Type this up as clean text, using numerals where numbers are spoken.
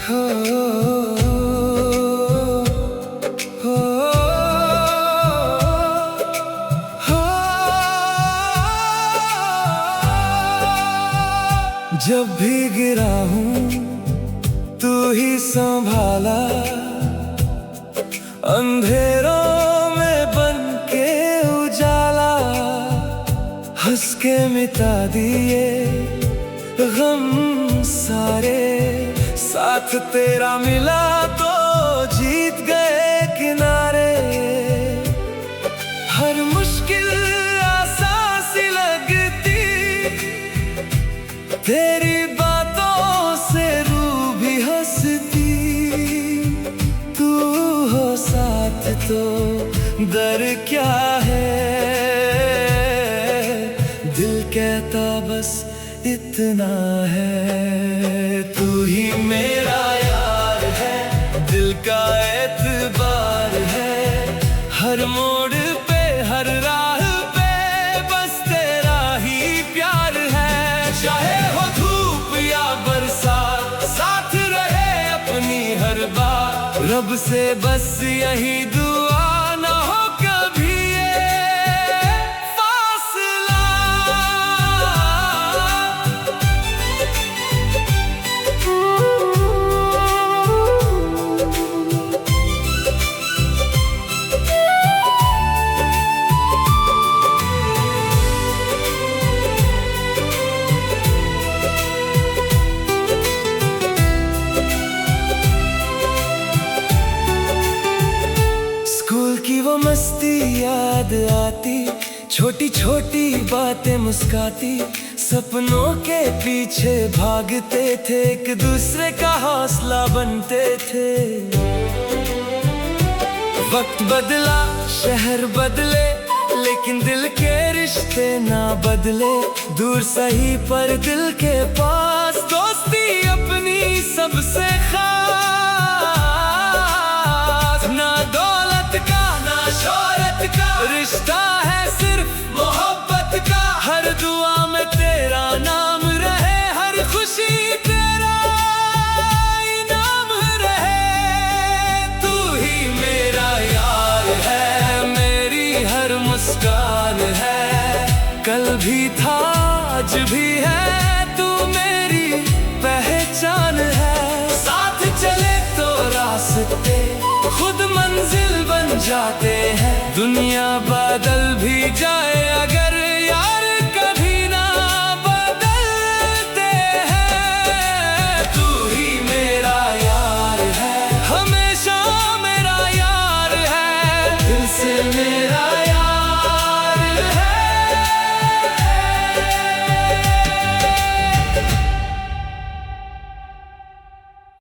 हो, हो, हो, जब भी गिरा हूँ तू ही संभाला, अंधेरों में बन के उजाला, हंस के मिटा दिए गम सारे, साथ तेरा मिला तो जीत गए किनारे। हर मुश्किल आसान सी लगती, तेरी बातों से रूह भी हंसती, तू हो साथ तो डर क्या है, दिल कहता बस इतना है। तू ही मेरा यार है, दिल का एतबार है, हर मोड़ पे हर राह पे बस तेरा ही प्यार है। चाहे हो धूप या बरसात, साथ रहे अपनी हर बात, रब से बस यही दुआ ना हो कभी की वो मस्ती याद आती, छोटी छोटी बातें मुस्काती, सपनों के पीछे भागते थे, एक दूसरे का हौसला बनते थे। वक्त बदला शहर बदले, लेकिन दिल के रिश्ते ना बदले, दूर सही पर दिल के पास, दोस्ती अपनी सबसे खास। ना दौलत का ना शोहरत का रिश्ता है, सिर्फ मोहब्बत का, हर दुआ में तेरा नाम रहे, हर खुशी तेरा इनाम रहे। तू ही मेरा यार है, मेरी हर मुस्कान है, कल भी था आज भी है, तू मेरी पहचान है। साथ चले तो रास्ते खुद मंजिल बन जाते हैं, दुनिया बदल